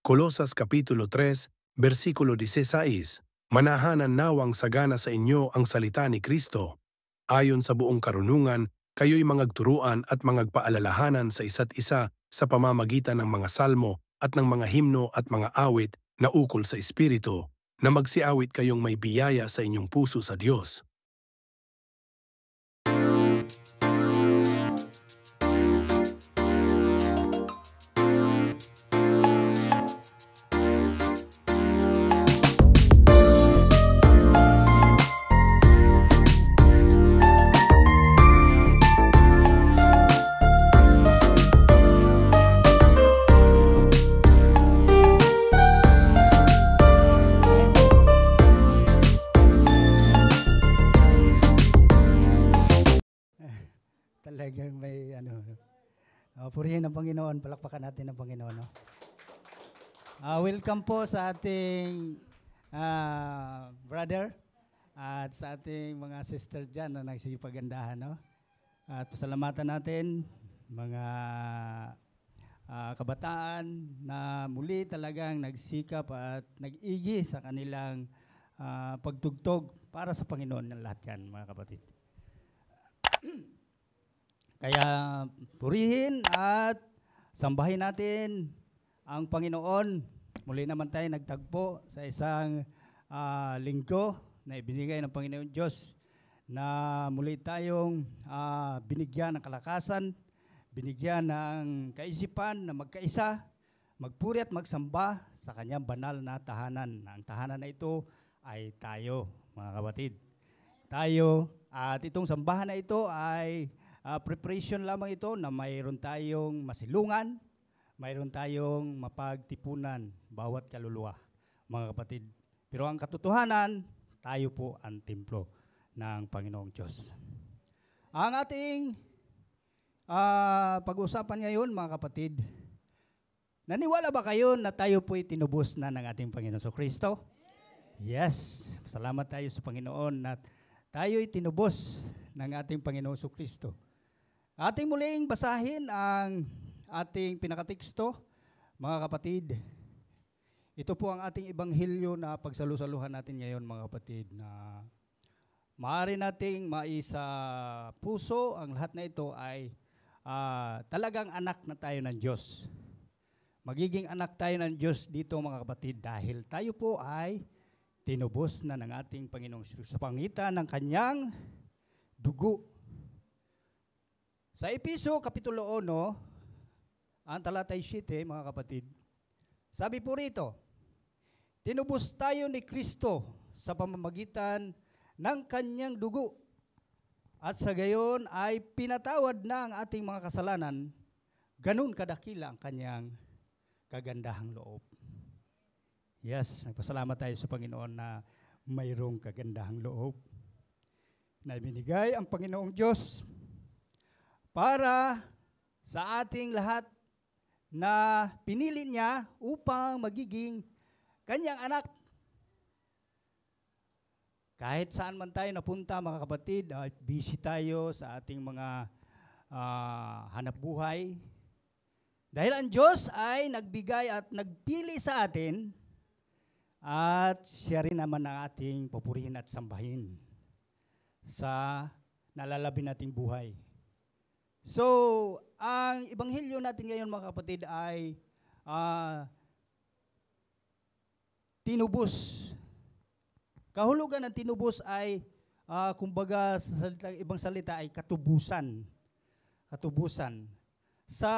Colosas Kapitulo 3, versikulo 16, Manahanan nawang sagana sa inyo ang salita ni Kristo. Ayon sa buong karunungan, kayo'y mangagturuan at mangagpaalalahanan sa isa't isa sa pamamagitan ng mga salmo at ng mga himno at mga awit na ukol sa Espiritu, na magsiawit kayong may biyaya sa inyong puso sa Diyos. Talagang may purihin ng Panginoon, palakpakan natin ng Panginoon. No? Welcome po sa ating brother at sa ating mga sister dyan na nagsipagandahan. No? At pasalamatan natin mga kabataan na muli talagang nagsikap at nag-igi sa kanilang pagtugtog para sa Panginoon ng lahat yan, mga kapatid. Kaya purihin at sambahin natin ang Panginoon. Muli naman tayo nagtagpo sa isang linggo na ibinigay ng Panginoon Diyos na muli tayong binigyan ng kalakasan, binigyan ng kaisipan na magkaisa, magpuri at magsamba sa kanyang banal na tahanan. Ang tahanan na ito ay tayo, mga kapatid. Tayo, at itong sambahan na ito ay preparation lamang ito na mayroon tayong masilungan, mayroon tayong mapagtipunan bawat kaluluwa, mga kapatid. Pero ang katotohanan, tayo po ang templo ng Panginoong Diyos. Ang ating pag-uusapan ngayon, mga kapatid, naniwala ba kayo na tayo po'y tinubos na ng ating Panginoon Kristo? Yes. Salamat tayo sa Panginoon na tayo'y tinubos ng ating Panginoon Kristo. Ating muling basahin ang ating pinakateksto, mga kapatid. Ito po ang ating ebanghelyo na pagsalusaluhan natin ngayon, mga kapatid, na maaari nating maisa puso. Ang lahat na ito ay talagang anak na tayo ng Diyos. Magiging anak tayo ng Diyos dito, mga kapatid, dahil tayo po ay tinubos na ng ating Panginoong Diyos sa pangitan ng kanyang dugo. Sa Episo, Kapitulo 1, ang talatay 7, mga kapatid, sabi po rito, tinubos tayo ni Kristo sa pamamagitan ng kanyang dugo, at sa gayon ay pinatawad na ang ating mga kasalanan, ganun kadakila ang kanyang kagandahang loob. Yes, nagpasalamat tayo sa Panginoon na mayroong kagandahang loob na binigay ang Panginoong Diyos para sa ating lahat na pinili niya upang magiging kanyang anak. Kahit saan man tayo napunta, mga kapatid, busy tayo sa ating mga hanap buhay. Dahil ang Diyos ay nagbigay at nagpili sa atin, at siya rin naman ang ating pupurihin at sambahin sa nalalabi nating buhay. So, ang ebanghelyo natin ngayon, mga kapatid, ay tinubos. Kahulugan ng tinubos ay, kumbaga sa ibang salita, ay katubusan. Katubusan. Sa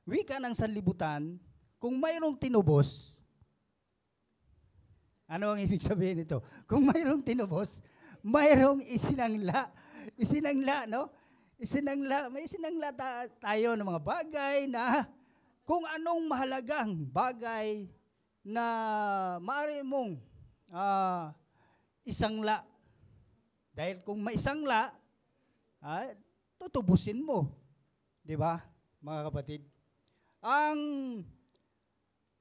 wika ng sanlibutan, kung mayroong tinubos, ano ang ibig sabihin nito? Kung mayroong tinubos, mayroong isinangla. Isinangla, no? May isinangla tayo ng mga bagay na kung anong mahalagang bagay na maaari mong isangla. Dahil kung may isangla, tutubusin mo. Di ba, mga kapatid?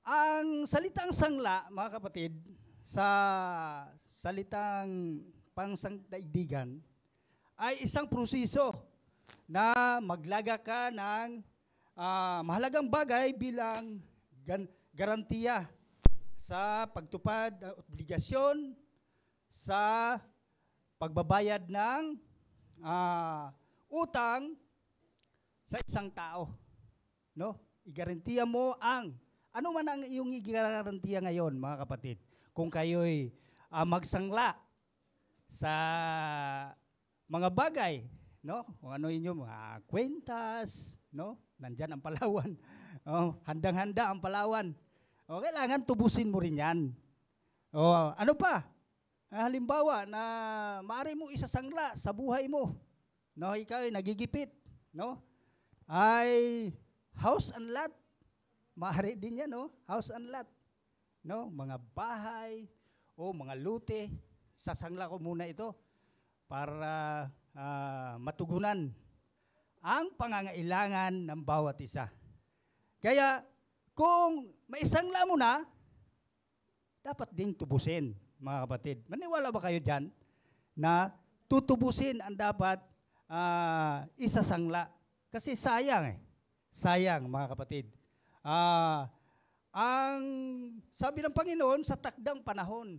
Ang salitang sangla, mga kapatid, sa salitang pangsangdaigdigan, ay isang proseso na maglaga ka ng mahalagang bagay bilang garantiya sa pagtupad ng obligasyon sa pagbabayad ng utang sa isang tao. No? Igarantiya mo ano man ang iyong igarantiya ngayon, mga kapatid. Kung kayo'y magsangla sa mga bagay, no? Kung ano inyo, mga kwentas, no? Nandyan ang Palawan. Oh, handang-handa ang Palawan. O, kailangan tubusin mo rin yan. O, ano pa? Halimbawa na maaari mo isasangla sa buhay mo. No, ikaw ay nagigipit, no? Ay house and lot. Maaari din yan, no? House and lot. No, mga bahay o mga lute, sasangla ko muna ito para matugunan ang pangangailangan ng bawat isa. Kaya kung maisangla mo na, dapat ding tubusin, mga kapatid. Maniwala ba kayo dyan na tutubusin ang dapat isasangla? Kasi sayang Sayang, mga kapatid. Ang sabi ng Panginoon sa takdang panahon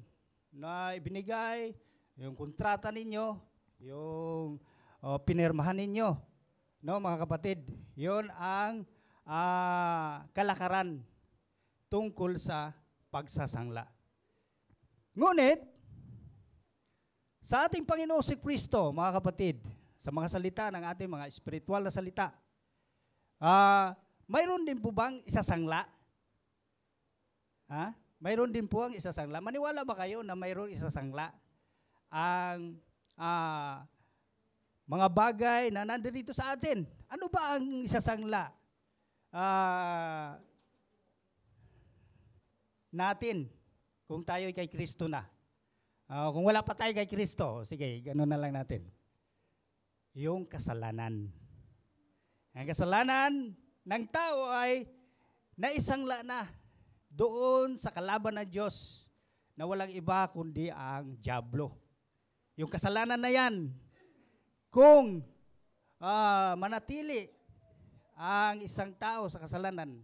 na ibinigay, yung kontrata ninyo, yung pinirmahan ninyo, no, mga kapatid, yon ang kalakaran tungkol sa pagsasangla. Ngunit, sa ating Panginoon si Kristo, mga kapatid, sa mga salita ng ating mga espiritual na salita, mayroon din po bang isasangla? Mayroon din po ang isasangla. Maniwala ba kayo na mayroon isasangla ang mga bagay na nandito sa atin? Ano ba ang isasangla natin kung tayo kay Kristo na? Kung wala pa tayo kay Kristo, sige, gano'n na lang natin. Yung kasalanan. Ang kasalanan ng tao ay naisangla na doon sa kalaban ng Diyos na walang iba kundi ang dyablo. Yung kasalanan na yan, kung manatili ang isang tao sa kasalanan,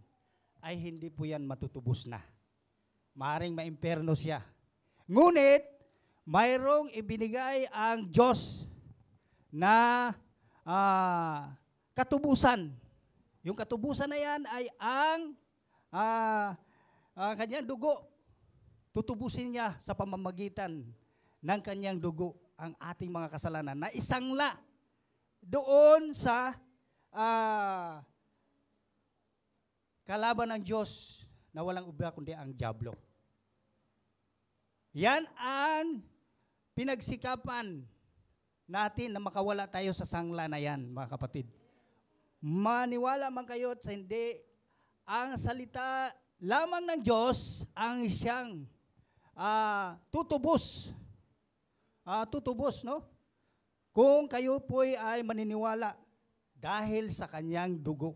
ay hindi po yan matutubos na. Maaring maimperno siya. Ngunit, mayroong ibinigay ang Diyos na katubusan. Yung katubusan na yan ay ang kanyang dugo. Tutubusin niya sa pamamagitan ng kanyang dugo ang ating mga kasalanan na isangla doon sa kalaban ng Diyos na walang iba kundi ang dyablo. Yan ang pinagsikapan natin na makawala tayo sa sangla na yan, mga kapatid. Maniwala man kayo at hindi, ang salita lamang ng Diyos ang siyang tutubos. Tutubos, no? Kung kayo po ay maniniwala dahil sa kanyang dugo.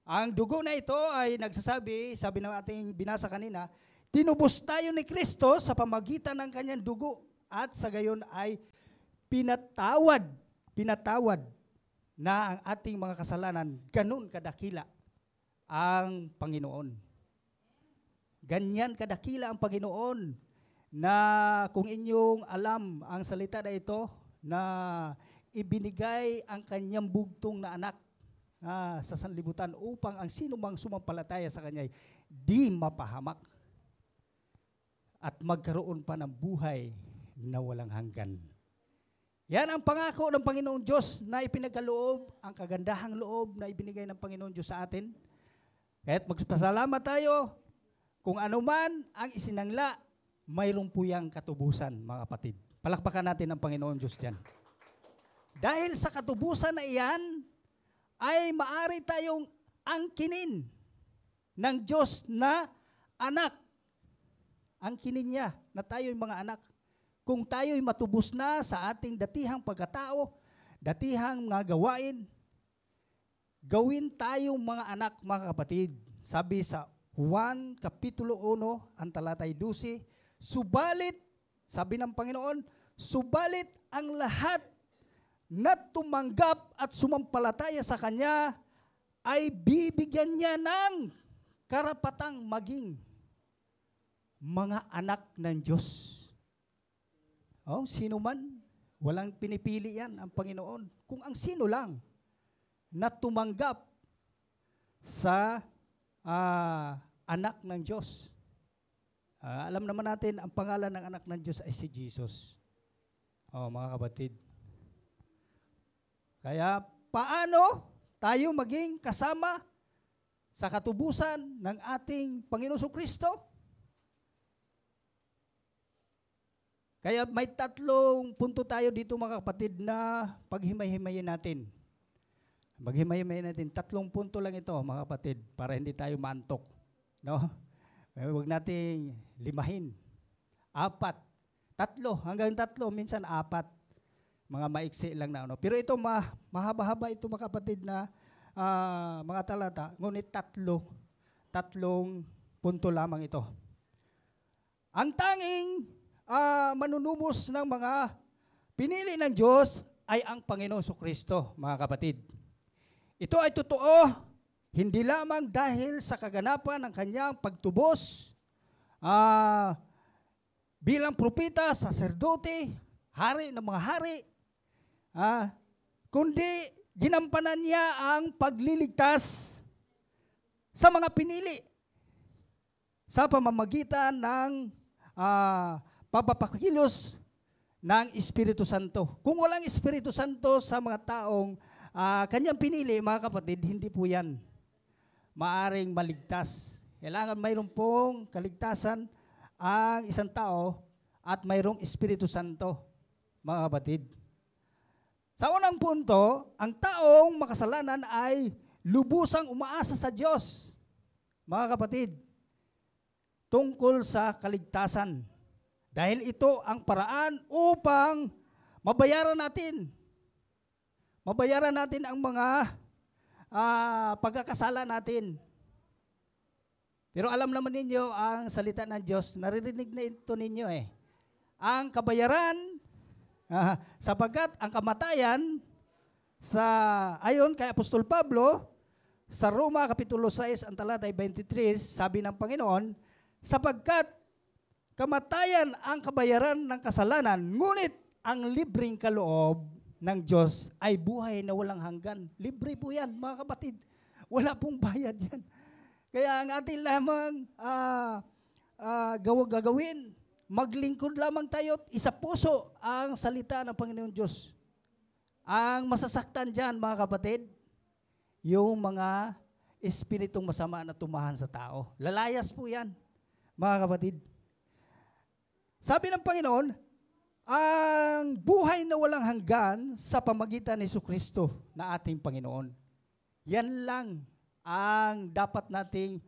Ang dugo na ito ay nagsasabi, sabi ng ating binasa kanina, tinubos tayo ni Kristo sa pamagitan ng kanyang dugo at sa gayon ay pinatawad na ang ating mga kasalanan. Ganun kadakila ang Panginoon. Ganyan kadakila ang Panginoon na kung inyong alam ang salita na ito na ibinigay ang kanyang bugtong na anak sa sanlibutan upang ang sinumang sumampalataya sa kanya ay di mapahamak at magkaroon pa ng buhay na walang hanggan. Yan ang pangako ng Panginoong Diyos na ipinagkaloob, ang kagandahang loob na ibinigay ng Panginoong Diyos sa atin. Kaya't magpasalamat tayo kung ano man ang isinangla, mayroon po yang katubusan, mga kapatid. Palakpakan natin ang Panginoong Diyos dyan. Dahil sa katubusan na iyan, ay maari tayong angkinin ng Diyos na anak. Angkinin niya na tayo'y mga anak. Kung tayo'y matubos na sa ating datihang pagkatao, datihang mga gawain, gawin tayong mga anak, mga kapatid. Sabi sa Juan Kapitulo 1, ang talatay 12, subalit, sabi ng Panginoon, subalit ang lahat na tumanggap at sumampalataya sa Kanya ay bibigyan niya ng karapatang maging mga anak ng Diyos. Sino man, walang pinipili yan ang Panginoon. Kung ang sino lang na tumanggap sa anak ng Diyos. Alam naman natin, ang pangalan ng anak ng Diyos ay si Jesus. Mga kapatid. Kaya, paano tayo maging kasama sa katubusan ng ating Panginoon Kristo? Kaya may 3 punto tayo dito mga kapatid na paghimay-himayin natin. Paghimay-himayin natin. 3 punto lang ito mga kapatid para hindi tayo maantok. No? Huwag nating limahin. 4. 3 hanggang 3, minsan 4. Mga maiksi lang na ano. Pero ito mahaba-haba ito mga kapatid na mga talata. Ngunit 3 punto lamang ito. Ang tanging manunubos ng mga pinili ng Diyos ay ang Panginoon Kristo, mga kapatid. Ito ay totoo, hindi lamang dahil sa kaganapan ng kanyang pagtubos bilang propeta, saserdote, hari ng mga hari, kundi ginampanan niya ang pagliligtas sa mga pinili sa pamamagitan ng papapakilos ng Espiritu Santo. Kung walang Espiritu Santo sa mga taong kanyang pinili, mga kapatid, hindi po yan maaring maligtas. Kailangan mayroon pong kaligtasan ang isang tao at mayroong Espiritu Santo, mga kapatid. Sa unang punto, ang taong makasalanan ay lubusang umaasa sa Diyos, mga kapatid, tungkol sa kaligtasan. Dahil ito ang paraan upang mabayaran natin ang mga pagkakasala natin. Pero alam naman ninyo ang salita ng Diyos, naririnig na ito ninyo ang kabayaran, sapagkat ang kamatayan ayon kay Apostol Pablo sa Roma Kapitulo 6 ang talata 23, sabi ng Panginoon, sapagkat kamatayan ang kabayaran ng kasalanan, ngunit ang libreng kaloob ng Diyos ay buhay na walang hanggan. Libre po yan, mga kapatid. Wala pong bayad yan. Kaya ang ating lamang gagawin, maglingkod lamang tayo, isa puso ang salita ng Panginoon Diyos. Ang masasaktan dyan, mga kapatid, yung mga espiritong masama na tumahan sa tao. Lalayas po yan, mga kapatid. Sabi ng Panginoon, ang buhay na walang hanggan sa pamagitan ni Jesucristo na ating Panginoon. Yan lang ang dapat nating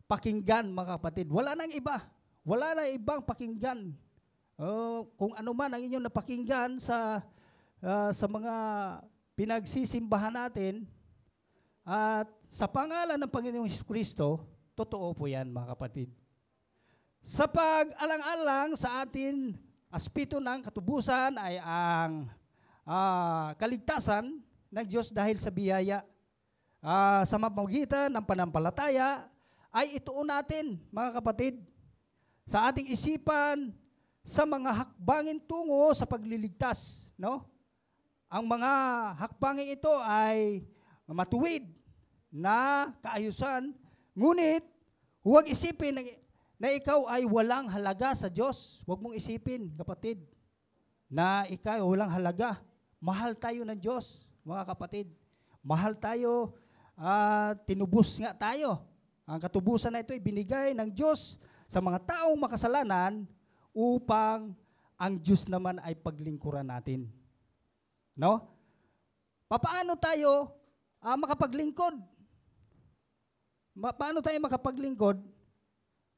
pakinggan, mga kapatid. Wala nang iba. Wala na ibang pakinggan. Kung ano man ang inyong napakinggan sa mga pinagsisimbahan natin at sa pangalan ng Panginoong Jesucristo, totoo po yan, mga kapatid. Sa pag-alang-alang sa atin, aspeto ng katubusan ay ang kaligtasan ng Diyos dahil sa biyaya. Sa pamamagitan ng panampalataya ay ituon natin, mga kapatid, sa ating isipan, sa mga hakbangin tungo sa pagliligtas. No? Ang mga hakbangin ito ay matuwid na kaayusan, ngunit huwag isipin na ikaw ay walang halaga sa Diyos. Huwag mong isipin, kapatid, na ikaw walang halaga. Mahal tayo ng Diyos, mga kapatid. Mahal tayo, tinubos nga tayo. Ang katubusan na ito ay binigay ng Diyos sa mga taong makasalanan upang ang Diyos naman ay paglingkuran natin. No? Paano tayo makapaglingkod? Paano tayo makapaglingkod?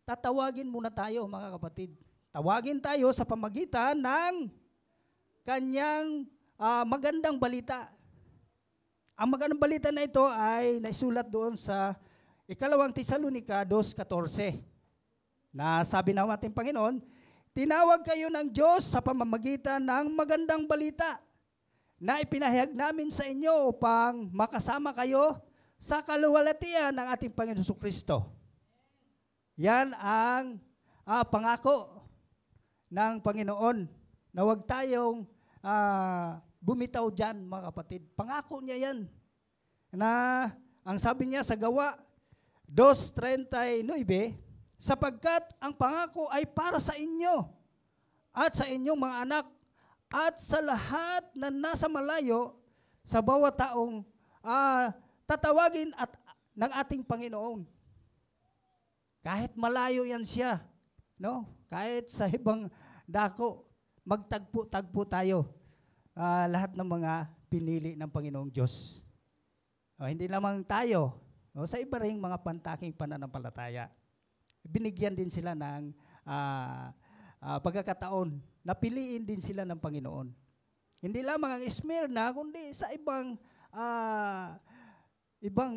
Tatawagin muna tayo, mga kapatid. Tawagin tayo sa pamagitan ng kanyang magandang balita. Ang magandang balita na ito ay naisulat doon sa 2 Tesalonica 2:14. Na sabi ng ating Panginoon, tinawag kayo ng Diyos sa pamamagitan ng magandang balita na ipinahayag namin sa inyo upang makasama kayo sa kaluwalhatian ng ating Panginoon Jesucristo. Yan ang pangako ng Panginoon na huwag tayong bumitaw dyan, mga kapatid. Pangako niya yan. Na ang sabi niya sa Gawa 2:39, sapagkat ang pangako ay para sa inyo at sa inyong mga anak at sa lahat na nasa malayo, sa bawat taong tatawagin at ng ating Panginoon. Kahit malayo yan siya, no? Kahit sa ibang dako, magtagpo-tagpo tayo. Lahat ng mga pinili ng Panginoong Diyos. Hindi lamang tayo, sa iba ring mga pantaking pananampalataya. Binigyan din sila ng pagkakataon, napiliin din sila ng Panginoon. Hindi lamang ang Smyrna, kundi sa ibang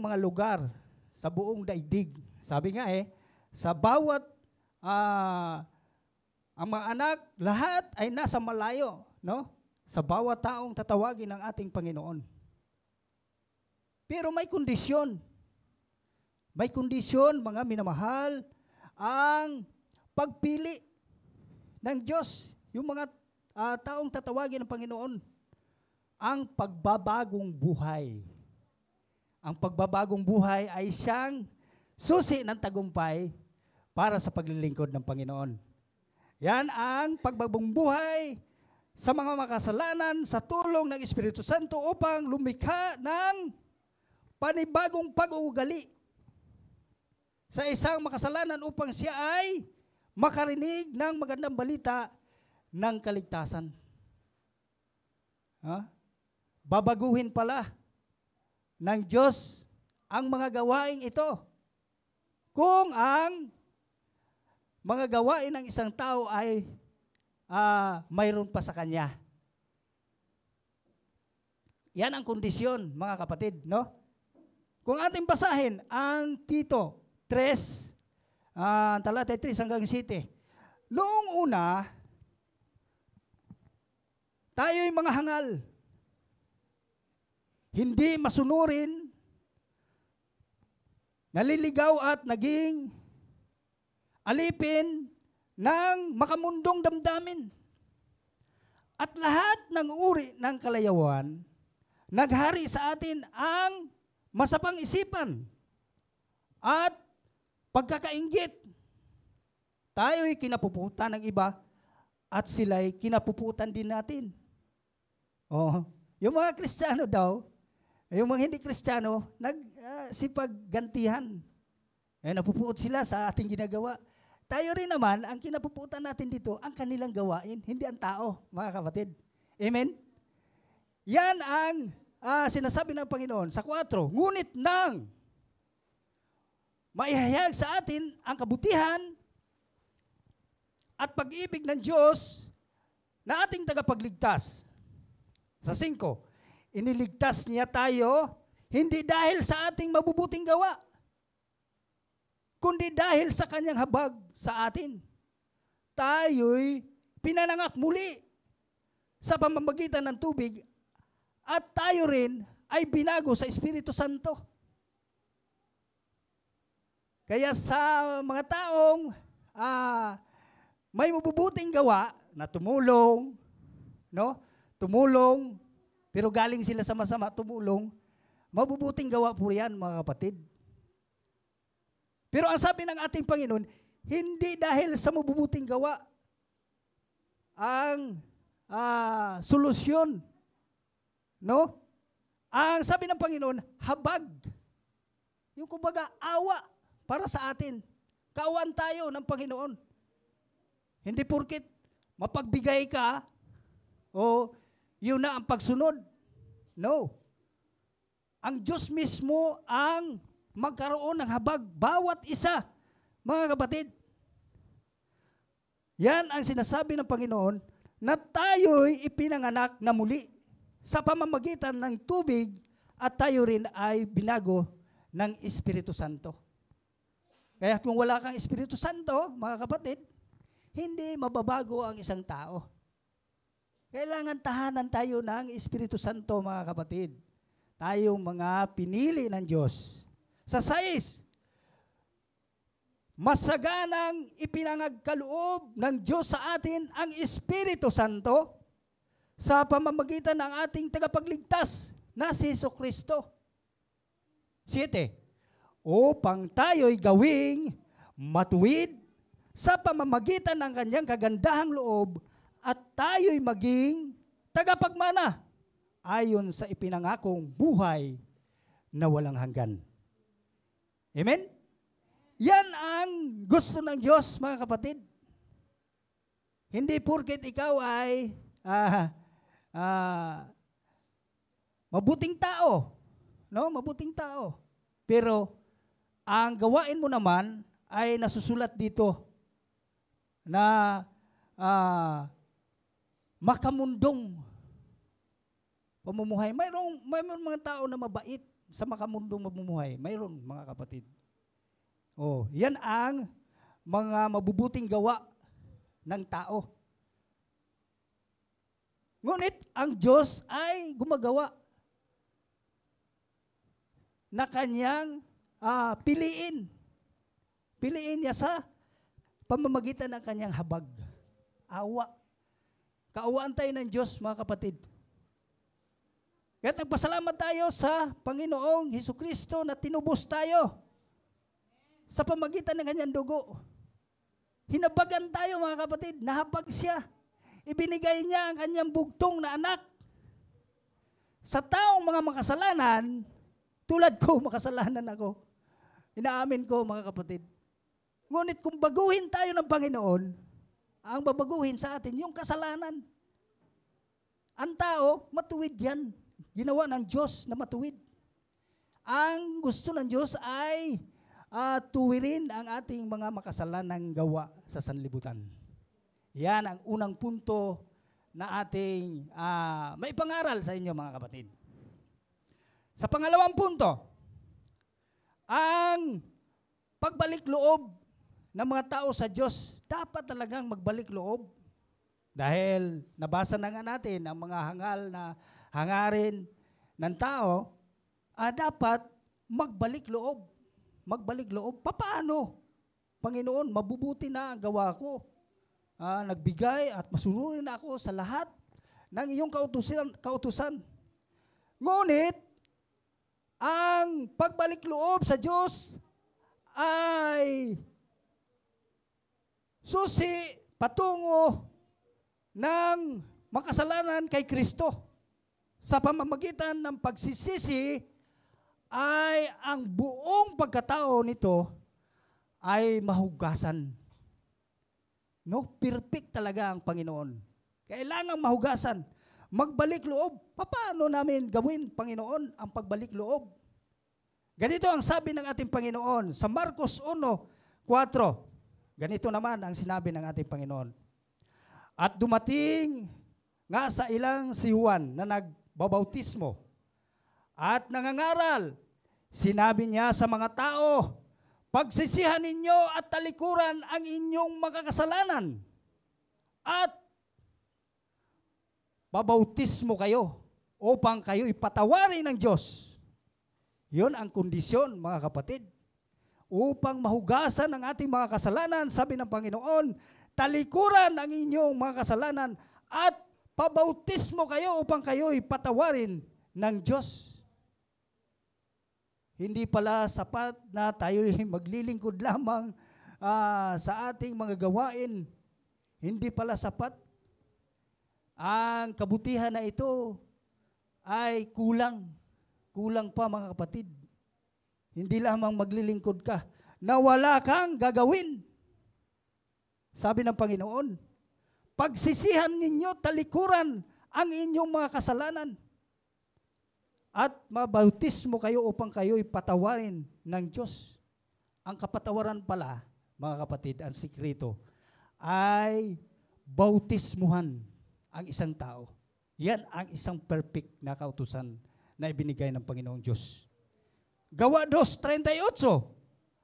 mga lugar sa buong daigdig. Sabi nga sa bawat ang mga anak, lahat ay nasa malayo, no? Sa bawat taong tatawagin ng ating Panginoon. Pero may kondisyon. May kondisyon, mga minamahal, ang pagpili ng Diyos. Yung mga taong tatawagin ng Panginoon. Ang pagbabagong buhay. Ang pagbabagong buhay ay siyang susi ng tagumpay para sa paglilingkod ng Panginoon. Yan ang pagbabagong buhay sa mga makasalanan sa tulong ng Espiritu Santo upang lumikha ng panibagong pag-uugali sa isang makasalanan upang siya ay makarinig ng magandang balita ng kaligtasan. Babaguhin pala ng Diyos ang mga gawain ito kung ang mga gawain ng isang tao ay mayroon pa sa kanya. Yan ang kondisyon, mga kapatid, no? Kung ating basahin ang Tito 3, talata 3 hanggang 7. Noong una, tayo'y mga hangal, hindi masunurin, naliligaw at naging alipin ng makamundong damdamin. At lahat ng uri ng kalayawan, naghari sa atin ang masapang isipan at pagkakainggit. Tayo'y kinapuputan ng iba at sila'y kinapuputan din natin. Yung mga Kristiyano daw, yung mga hindi Kristiyano, nagsipaggantihan. Napupuot sila sa ating ginagawa. Tayo rin naman, ang kinapuputan natin dito, ang kanilang gawain, hindi ang tao, mga kapatid. Amen? Yan ang sinasabi ng Panginoon sa 4. Ngunit nang maihayag sa atin ang kabutihan at pag-ibig ng Diyos na ating tagapagligtas. Sa 5, iniligtas niya tayo hindi dahil sa ating mabubuting gawa, kundi dahil sa kanyang habag sa atin. Tayo'y pinanganak muli sa pamamagitan ng tubig at tayo rin ay binago sa Espiritu Santo. Kaya sa mga taong may mabubuting gawa na tumulong, no? Tumulong, pero galing sila sa masama, tumulong, mabubuting gawa po yan, mga kapatid. Pero ang sabi ng ating Panginoon, hindi dahil sa mabubuting gawa ang solusyon. No? Ang sabi ng Panginoon, habag. Yung kumbaga, awa para sa atin. Kaawaan tayo ng Panginoon. Hindi porket mapagbigay ka, yun na ang pagsunod. No. Ang Diyos mismo ang magkaroon ng habag, bawat isa, mga kapatid. Yan ang sinasabi ng Panginoon na tayo'y ipinanganak na muli sa pamamagitan ng tubig at tayo rin ay binago ng Espiritu Santo. Kaya kung wala kang Espiritu Santo, mga kapatid, hindi mababago ang isang tao. Kailangan tahanan tayo ng Espiritu Santo, mga kapatid. tayong mga pinili ng Diyos. Sa 6, masaganang ipinangagkaloob ng Diyos sa atin ang Espiritu Santo sa pamamagitan ng ating tagapagligtas na si Jesucristo. 7, upang tayo'y gawing matuwid sa pamamagitan ng kanyang kagandahang loob at tayo'y maging tagapagmana ayon sa ipinangakong buhay na walang hanggan. Amen? Yan ang gusto ng Diyos, mga kapatid. Hindi porket ikaw ay mabuting tao, no? Mabuting tao. Pero ang gawain mo naman ay nasusulat dito na makamundong pamumuhay. Mayroong mga tao na mabait sa makamundong mamumuhay. Mayroon, mga kapatid. Oh, yan ang mga mabubuting gawa ng tao. Ngunit ang Diyos ay gumagawa na kanyang piliin. Piliin niya sa pamamagitan ng kanyang habag. Awa. Kaawaan tayo ng Diyos, mga kapatid. Kaya nagpasalamat tayo sa Panginoong Hesukristo na tinubos tayo sa pamagitan ng kanyang dugo. Hinabagan tayo, mga kapatid. Nahabag siya. Ibinigay niya ang kanyang bugtong na anak. Sa taong mga makasalanan, tulad ko, makasalanan ako. Inaamin ko, mga kapatid. Ngunit kung baguhin tayo ng Panginoon, ang babaguhin sa atin, yung kasalanan. Ang tao, matuwid yan. Ginawa ng Diyos na matuwid. Ang gusto ng Diyos ay tuwirin ang ating mga makasalanang gawa sa sanlibutan. Yan ang unang punto na ating maipangaral sa inyo, mga kapatid. Sa pangalawang punto, ang pagbalik loob ng mga tao sa Diyos, dapat talagang magbalik loob. Dahil nabasa na nga natin ang mga hangal na hangarin ng tao, dapat magbalik loob. Magbalik loob. Paano? Panginoon, mabubuti na ang gawa ko. Nagbigay at masunurin na ako sa lahat ng iyong kautusan. Ngunit, ang pagbalik loob sa Diyos ay susi patungo ng makasalanan kay Kristo. Sa pamamagitan ng pagsisisi ay ang buong pagkatao nito ay mahugasan. No? Perfect talaga ang Panginoon. Kailangang mahugasan. Magbalik loob. Paano namin gawin, Panginoon, ang pagbalik loob? Ganito ang sabi ng ating Panginoon sa Marcos 1:4. Ganito naman ang sinabi ng ating Panginoon. At dumating nga sa ilang si Juan na nagbabautismo at nangangaral. Sinabi niya sa mga tao, pagsisihan ninyo at talikuran ang inyong mga kasalanan at babautismo kayo upang kayo ipatawarin ng Diyos. Yun ang kondisyon, mga kapatid. Upang mahugasan ang ating mga kasalanan, sabi ng Panginoon, talikuran ang inyong mga kasalanan at pabautismo kayo upang kayo ipatawarin ng Diyos. Hindi pala sapat na tayo maglilingkod lamang sa ating mga gawain. Hindi pala sapat. Ang kabutihan na ito ay kulang. Kulang pa, mga kapatid. Hindi lamang maglilingkod ka na wala kang gagawin. Sabi ng Panginoon, pagsisihan ninyo, talikuran ang inyong mga kasalanan at mabautismo kayo upang kayo ipatawarin ng Diyos. Ang kapatawaran pala, mga kapatid, ang sikreto ay bautismuhan ang isang tao. Yan ang isang perfect na kautusan na ibinigay ng Panginoong Diyos. Gawa 2:38,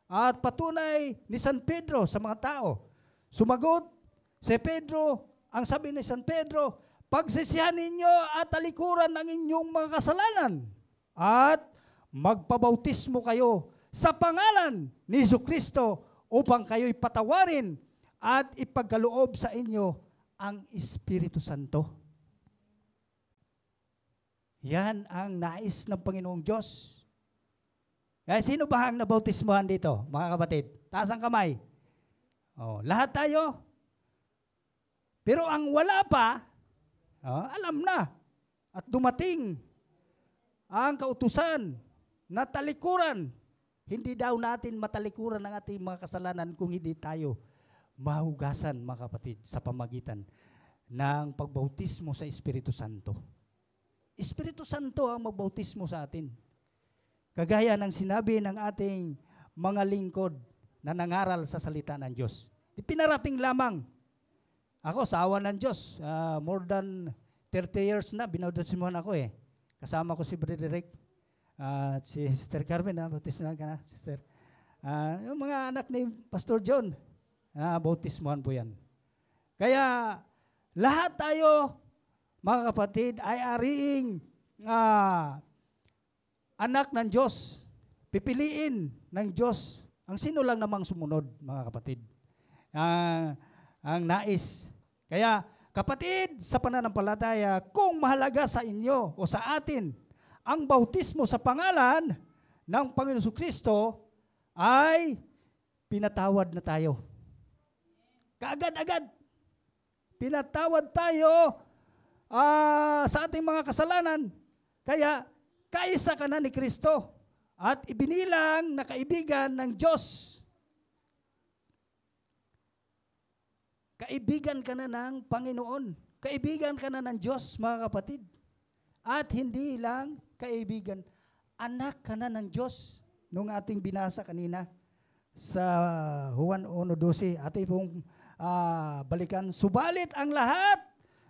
at patunay ni San Pedro sa mga tao. Sumagot si Pedro, ang sabi ni San Pedro, pagsisihan ninyo at talikuran ang inyong mga kasalanan at magpabautismo kayo sa pangalan ni Jesucristo upang kayo'y patawarin at ipagkaloob sa inyo ang Espiritu Santo. Yan ang nais ng Panginoong Diyos. Kaya sino ba ang nabautismohan dito, mga kapatid? Taas ang kamay. Lahat tayo. Pero ang wala pa, alam na. At dumating ang kautusan na talikuran. Hindi daw natin matalikuran ang ating mga kasalanan kung hindi tayo mahugasan, mga kapatid, sa pamagitan ng pagbautismo sa Espiritu Santo. Espiritu Santo ang magbautismo sa atin. Kagaya ng sinabi ng ating mga lingkod na nangaral sa salita ng Diyos. Pinarating lamang. Ako, sa awa ng Diyos, more than 30 years na, binautismohan ako eh. Kasama ko si Brother Rick, si Sister Carmen, bautismohan ka na, Sister. Yung mga anak ni Pastor John, bautismohan po yan. Kaya, lahat tayo, mga kapatid, ay ariing anak ng Diyos. Pipiliin ng Diyos. Ang sino lang namang sumunod, mga kapatid. Ang nais. Kaya, kapatid, sa pananampalataya, kung mahalaga sa inyo o sa atin ang bautismo sa pangalan ng Panginoon Jesucristo, ay pinatawad na tayo. Kaagad-agad. Pinatawad tayo sa ating mga kasalanan. Kaya, kaisa ka na ni Kristo at ibinilang na kaibigan ng Diyos. Kaibigan ka na ng Panginoon. Kaibigan ka na ng Diyos, mga kapatid. At hindi lang kaibigan, anak ka na ng Diyos. Nung ating binasa kanina sa Juan 1:12, ating pong balikan. Subalit ang lahat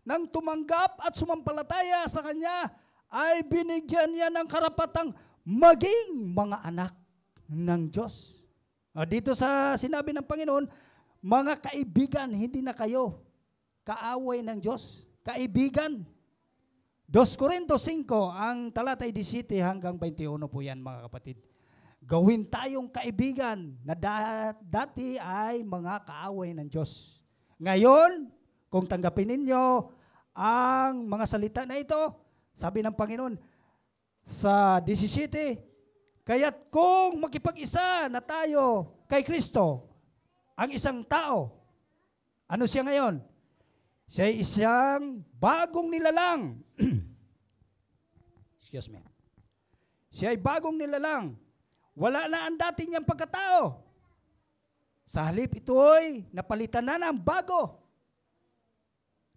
ng tumanggap at sumampalataya sa Kanya ay binigyan niya ng karapatang maging mga anak ng Diyos. Dito sa sinabi ng Panginoon, mga kaibigan, hindi na kayo kaaway ng Diyos. Kaibigan. 2 Corintos 5, ang talatay 17 hanggang 21 po yan, mga kapatid. Gawin tayong kaibigan na dati ay mga kaaway ng Diyos. Ngayon, kung tanggapin ninyo ang mga salita na ito, sabi ng Panginoon sa 17, kaya't kung makipag-isa na tayo kay Kristo, ang isang tao, ano siya ngayon? Siya ay isang bagong nilalang. Excuse me. Siya ay bagong nilalang. Wala na ang dati niyang pagkatao. Sa halip ito'y napalitan na ng bago.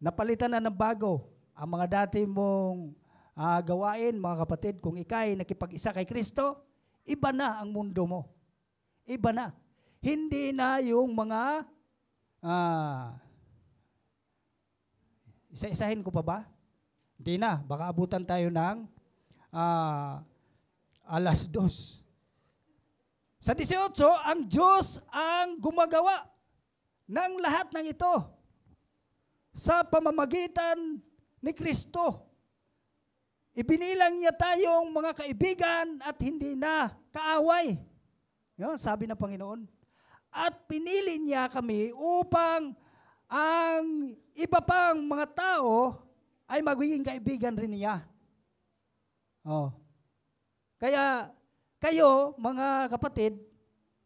Napalitan na ng bago. Ang mga dati mong gawain, mga kapatid, kung ikay nakipag-isa kay Kristo, iba na ang mundo mo. Iba na. Hindi na yung mga, isa-isahin ko pa ba? Hindi na. Baka abutan tayo ng 2:00. Sa 18, ang Diyos ang gumagawa ng lahat ng ito sa pamamagitan ni Kristo. Ibinilang niya tayong mga kaibigan at hindi na kaaway. Yun, sabi ng Panginoon. At pinili niya kami upang ang iba pang mga tao ay magiging kaibigan rin niya. Kaya kayo, mga kapatid,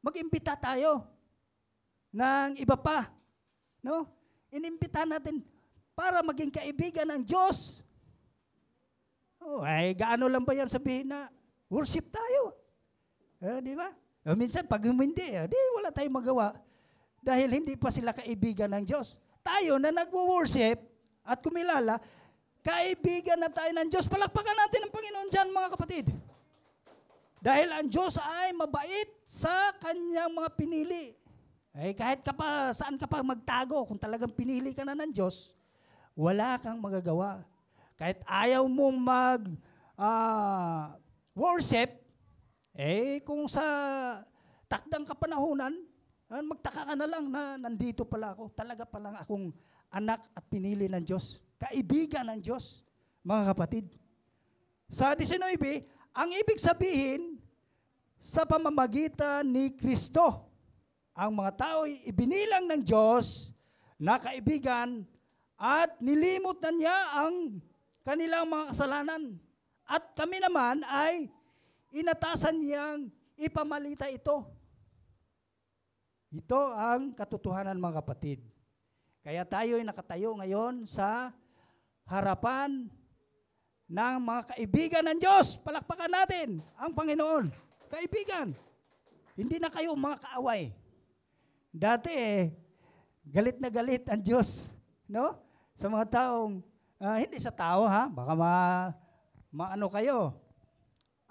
mag-imbita tayo ng iba pa. No? Inimbita natin para maging kaibigan ng Diyos. Ay, gaano lang ba yan sabihin na worship tayo? Di ba? Minsan, pag hindi, wala tayong magawa dahil hindi pa sila kaibigan ng Diyos. Tayo na nagwo-worship at kumilala, kaibigan na tayo ng Diyos. Palakpakan natin ang Panginoon dyan, mga kapatid. Dahil ang Diyos ay mabait sa kanyang mga pinili. Kahit saan ka pa magtago, kung talagang pinili ka na ng Diyos, wala kang magagawa. Kahit ayaw mong worship, kung sa takdang kapanahunan, magtaka ka na lang na nandito pala ako. Talaga palang akong anak at pinili ng Diyos. Kaibigan ng Diyos, mga kapatid. Sa 19, Ang ibig sabihin, sa pamamagitan ni Kristo, ang mga tao'y ibinilang ng Diyos na kaibigan at nilimot na niya ang kanilang mga kasalanan. At kami naman ay inatasan niyang ipamalita ito. Ito ang katotohanan, mga kapatid. Kaya tayo ay nakatayo ngayon sa harapan ng mga kaibigan ng Diyos. Palakpakan natin ang Panginoon. Kaibigan. Hindi na kayo mga kaaway. Dati galit na galit ang Diyos, no? Sa mga taong, hindi sa tao ha, baka maano kayo.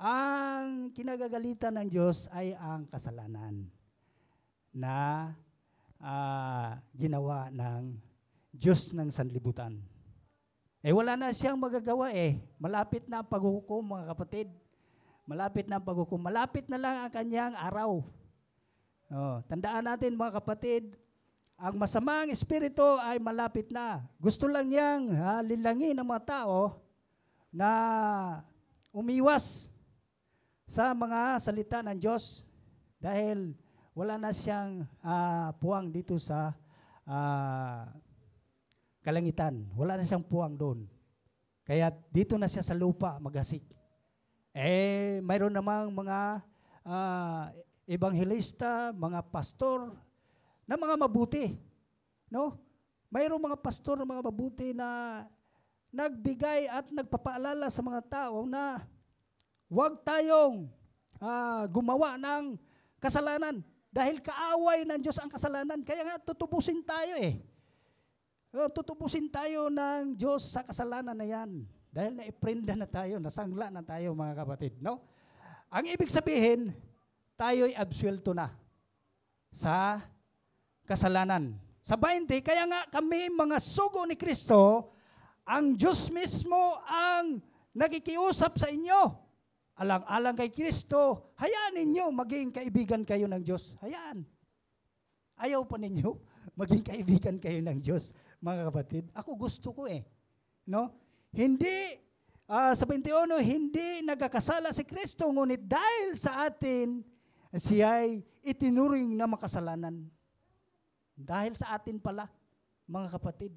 Ang kinagagalitan ng Diyos ay ang kasalanan na ginawa ng Diyos ng sanlibutan. Wala na siyang magagawa Malapit na ang paghuhukom, mga kapatid. Malapit na ang paghuhukom. Malapit na lang ang kanyang araw. Tandaan natin, mga kapatid, ang masamang espiritu ay malapit na. Gusto lang niyang linlangin ang mga tao na umiwas sa mga salita ng Diyos dahil wala na siyang puwang dito sa kalangitan. Wala na siyang puwang doon. Kaya dito na siya sa lupa maghasik. Mayroon namang mga ebanghelista, mga pastor na mga mabuti. No? Mayroong mga pastor na mga mabuti na nagbigay at nagpapaalala sa mga tao na huwag tayong gumawa ng kasalanan dahil kaaway ng Diyos ang kasalanan. Kaya nga tutubusin tayo tutubusin tayo ng Diyos sa kasalanan na yan. Dahil naiprenda na tayo, nasangla na tayo, mga kapatid. No? Ang ibig sabihin, tayo'y absuelto na sa kasalanan. Sa 20, kaya nga kami mga sugo ni Kristo, ang Diyos mismo ang nakikiusap sa inyo. Alang-alang kay Kristo, hayaan ninyo maging kaibigan kayo ng Diyos. Hayaan. Ayaw pa ninyo maging kaibigan kayo ng Diyos, mga kapatid. Ako gusto ko No? Hindi, sa 21, hindi nagkakasala si Kristo, ngunit dahil sa atin, siya'y itinuring na makasalanan. Dahil sa atin pala, mga kapatid.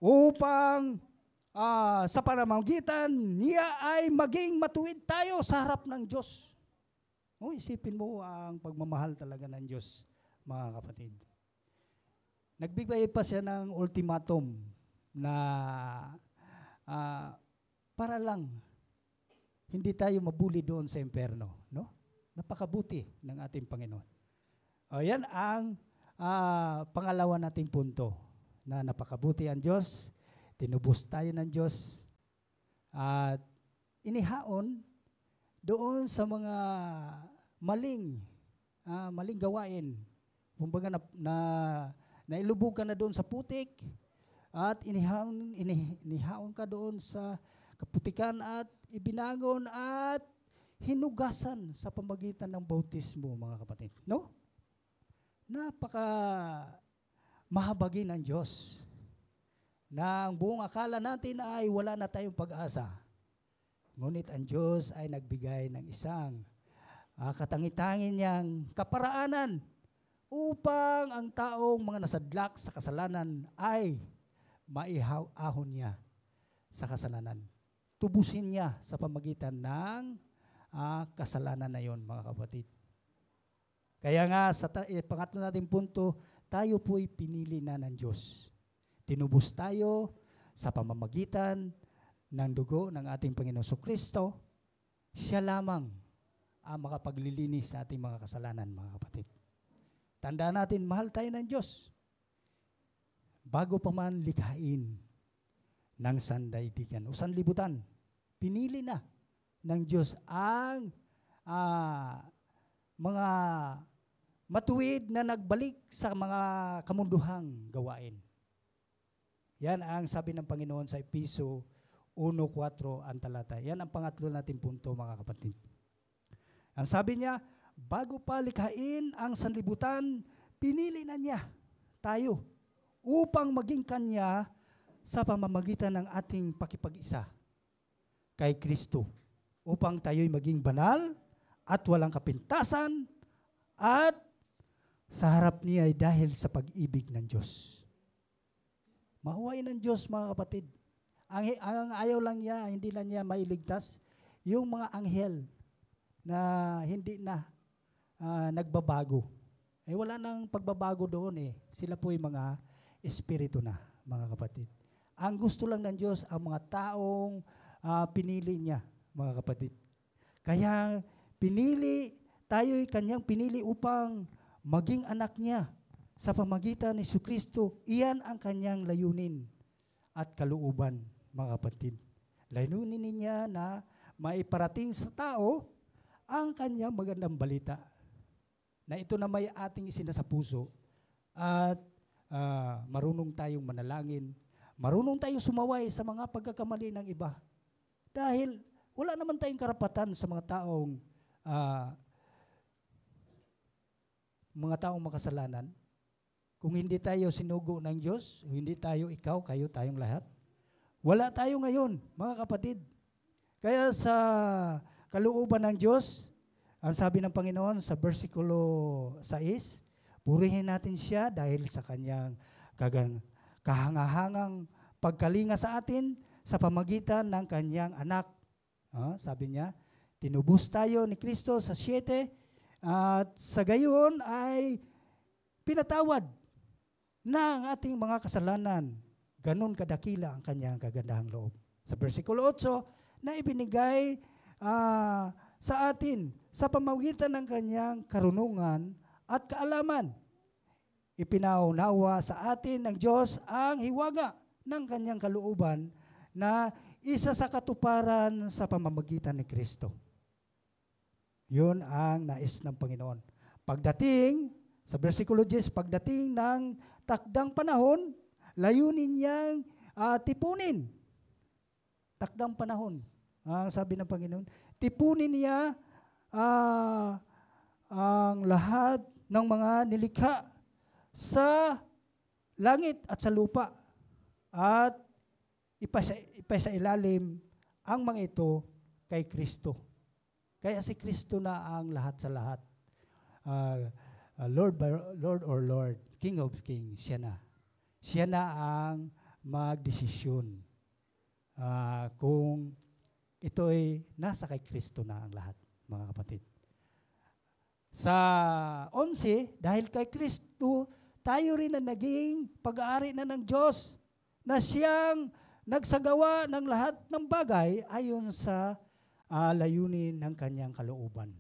Upang sa pamamagitan niya ay maging matuwid tayo sa harap ng Diyos. Isipin mo ang pagmamahal talaga ng Diyos, mga kapatid. Nagbigay pa siya ng ultimatum na para lang hindi tayo mabuli doon sa impyerno, no? Napakabuti ng ating Panginoon. Yan ang pangalawa nating punto, na napakabuti ang Diyos, tinubos tayo ng Diyos, at inihaon doon sa mga maling gawain. Kumbaga nailubog ka na doon sa putik, at inihaon ka doon sa kaputikan at ibinagon at hinugasan sa pamamagitan ng bautismo, mga kapatid. No? Napaka mahabagin ng Diyos na ang buong akala natin ay wala na tayong pag-asa. Ngunit ang Diyos ay nagbigay ng isang katangi-tangin niyang kaparaanan upang ang taong mga nasadlak sa kasalanan ay maiahon niya sa kasalanan. Tubusin niya sa pamamagitan ng kasalanan na yon, mga kapatid. Kaya nga, sa pangatlo nating punto, tayo po'y pinili na ng Diyos. Tinubos tayo sa pamamagitan ng dugo ng ating Panginoon Kristo. Siya lamang ang makapaglilinis sa ating mga kasalanan, mga kapatid. Tandaan natin, mahal tayo ng Diyos. Bago pa man likhain ng sandaigdigan o sanlibutan, pinili na ng Diyos ang mga matuwid na nagbalik sa mga kamunduhang gawain. Yan ang sabi ng Panginoon sa Epeso 1:4 ang talata. Yan ang pangatlo nating punto, mga kapatid. Ang sabi niya, bago pa likhain ang sanlibutan, pinili na niya tayo upang maging Kanya sa pamamagitan ng ating pakipag-isa kay Kristo. upang tayo'y maging banal at walang kapintasan at sa harap niya ay dahil sa pag-ibig ng Diyos. Mahuwain ng Diyos, mga kapatid. Ang ayaw lang niya, hindi lang niya mailigtas, yung mga anghel na hindi na nagbabago. Wala nang pagbabago doon eh. Sila po yung mga espiritu na, mga kapatid. Ang gusto lang ng Diyos, ang mga taong pinili niya, mga kapatid. Kaya tayo'y kanyang pinili upang maging anak niya sa pamagitan ni Jesucristo. Iyan ang kanyang layunin at kalooban, mga kapatid. Layunin niya na maiparating sa tao ang kanyang magandang balita. Na ito na may ating isinasa puso at marunong tayong manalangin, marunong tayong sumaway sa mga pagkakamali ng iba. Dahil wala naman tayong karapatan sa mga taong makasalanan. Kung hindi tayo sinugo ng Diyos, hindi tayo ikaw, kayo, tayong lahat. Wala tayo ngayon, mga kapatid. Kaya sa kalooban ng Diyos, ang sabi ng Panginoon sa versikulo 6, purihin natin siya dahil sa kanyang kahangahangang pagkalinga sa atin sa pamagitan ng kanyang anak. Sabi niya, tinubos tayo ni Kristo sa 7 at sa gayon ay pinatawad na ang ating mga kasalanan. Ganon kadakila ang kanyang kagandahang loob. Sa versikulo 8, na ibinigay sa atin sa pamamagitan ng kanyang karunungan at kaalaman. Ipinaunawa sa atin ng Diyos ang hiwaga ng kanyang kalooban na isa sa katuparan sa pamamagitan ni Kristo. Yun ang nais ng Panginoon. Pagdating, sa versikulo 10, pagdating ng takdang panahon, layunin niyang tipunin. Takdang panahon. Ang sabi ng Panginoon, tipunin niya ang lahat ng mga nilikha sa langit at sa lupa at ipasailalim ang mga ito kay Kristo. Kaya si Kristo na ang lahat sa lahat. Lord or Lord, King of Kings, siya na. Siya na ang magdesisyon kung ito'y nasa kay Kristo na ang lahat, mga kapatid. Sa 11, dahil kay Kristo, tayo rin na naging pag-aari na ng Diyos na siyang nagsagawa ng lahat ng bagay ayon sa layunin ng kanyang kalooban.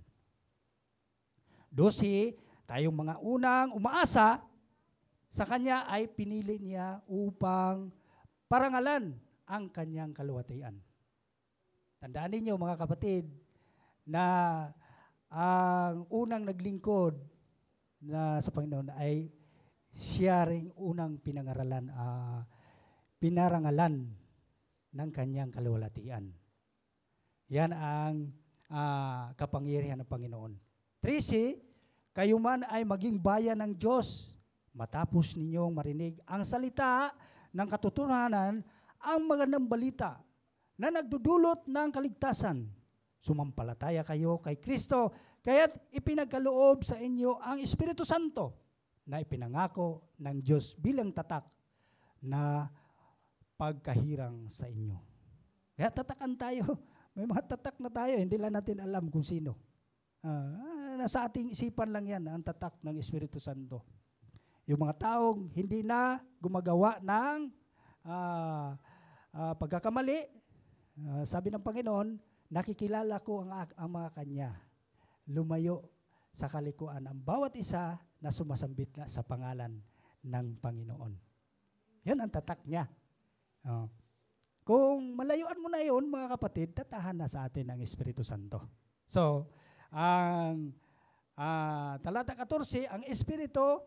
12, tayong mga unang umaasa sa kanya ay pinili niya upang parangalan ang kanyang kaluwatian. Tandaan ninyo, mga kapatid, na ang unang naglingkod na sa Panginoon ay siya ring unang pinarangalan ng kanyang kaluwalhatian. Yan ang kapangyarihan ng Panginoon. 13, kayo man ay maging bayan ng Diyos matapos ninyong marinig ang salita ng katotohanan, ang magandang balita na nagdudulot ng kaligtasan. Sumampalataya kayo kay Kristo, kaya't ipinagkaloob sa inyo ang Espiritu Santo na ipinangako ng Diyos bilang tatak na pagkahirang sa inyo. Kaya tatakan tayo. May mga tatak na tayo, hindi lang natin alam kung sino. Nasa ating isipan lang yan, ang tatak ng Espiritu Santo. Yung mga taong hindi na gumagawa ng pagkakamali, sabi ng Panginoon, nakikilala ko ang mga kanya. Lumayo sa kalikuan ang bawat isa na sumasambit na sa pangalan ng Panginoon. Yan ang tatak niya. Kung malayuan mo na yun, mga kapatid, tatahan na sa atin ang Espiritu Santo. So, ang talata 14, ang Espiritu,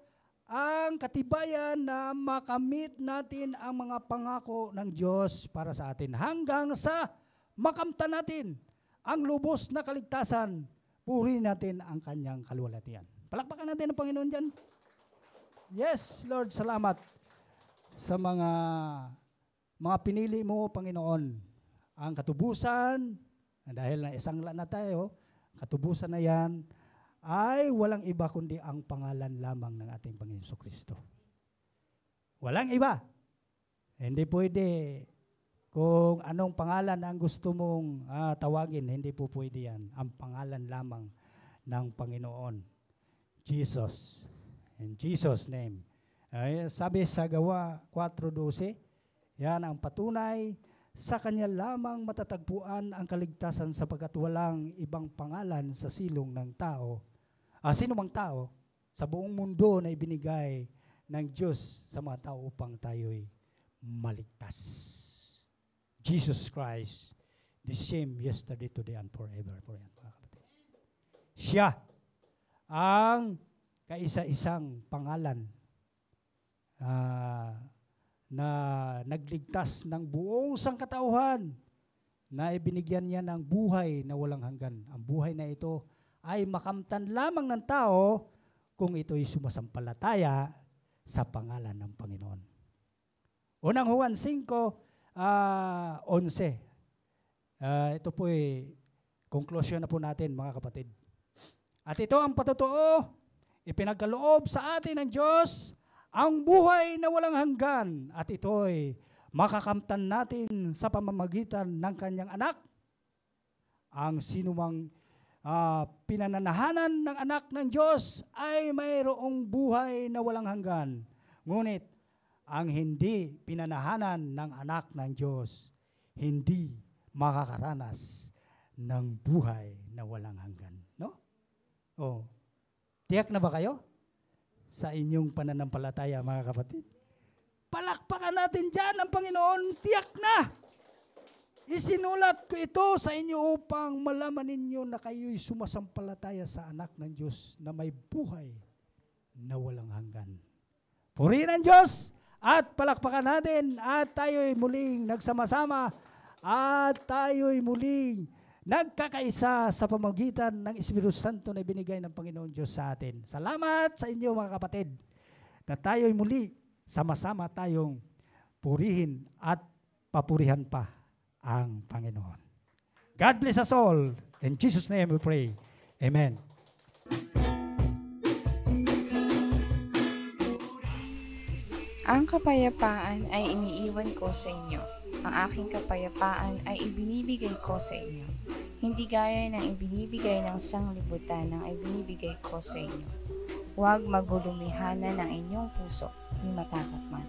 ang katibayan na makamit natin ang mga pangako ng Diyos para sa atin hanggang sa makamtan natin ang lubos na kaligtasan. Purihin natin ang kanyang kaluwalhatian. Palakpakan natin ang Panginoon dyan. Yes, Lord, salamat sa mga pinili mo, Panginoon. Ang katubusan, Dahil na isangla na tayo, katubusan na yan, ay walang iba kundi ang pangalan lamang ng ating Panginoon Jesucristo. Walang iba. Hindi pwede kung anong pangalan ang gusto mong tawagin, hindi po pwede yan. Ang pangalan lamang ng Panginoon, Jesus. In Jesus' name. Ay, sabi sa Gawa 4:12, yan ang patunay, sa Kanya lamang matatagpuan ang kaligtasan sapagkat walang ibang pangalan sa silong ng tao. Sino mang tao sa buong mundo na ibinigay ng Diyos sa mga tao upang tayo'y maligtas. Jesus Christ, the same yesterday, today, and forever. Siya ang kaisa-isang pangalan na nagligtas ng buong sangkatauhan na ibinigyan niya ng buhay na walang hanggan. Ang buhay na ito ay makamtan lamang ng tao kung ito'y sumasampalataya sa pangalan ng Panginoon. Unang Juan 5:11. Ito po'y conclusion na po natin, mga kapatid. At ito ang patotoo, ipinagkaloob sa atin ng Diyos ang buhay na walang hanggan, at ito'y makakamtan natin sa pamamagitan ng Kanyang anak. Ang sinumang pinananahanan ng anak ng Diyos ay mayroong buhay na walang hanggan. Ngunit ang hindi pinanahanan ng anak ng Diyos, hindi makakaranas ng buhay na walang hanggan. No? Tiyak na ba kayo sa inyong pananampalataya, mga kapatid? Palakpakan natin dyan ang Panginoon, tiyak na! Isinulat ko ito sa inyo upang malaman ninyo na kayo'y sumasampalataya sa anak ng Diyos na may buhay na walang hanggan. Purihin ang Diyos at palakpakan natin at tayo'y muling nagsama-sama at tayo'y muling nagkakaisa sa pamamagitan ng Espiritu Santo na binigay ng Panginoon Diyos sa atin. Salamat sa inyo, mga kapatid, na tayo'y muli sama-sama tayong purihin at papurihan pa ang Panginoon. God bless us all. In Jesus' name we pray. Amen. Ang kapayapaan ay iniiwan ko sa inyo. Ang aking kapayapaan ay ibinibigay ko sa inyo. Hindi gaya ng ibinibigay ng sanglibutan ang ibinibigay ko sa inyo. Huwag magulumihanan ng inyong puso, ni matakot man.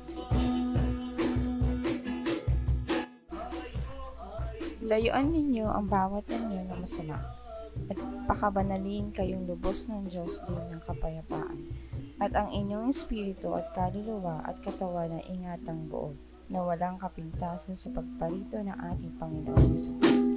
Layuan ninyo ang bawat anyo na masama, at pakabanalin kayong lubos ng Diyos din ng kapayapaan, at ang inyong espiritu at kaluluwa at katawan na ingatang buo, na walang kapintasan sa pagparito ng ating Panginoon Jesucristo.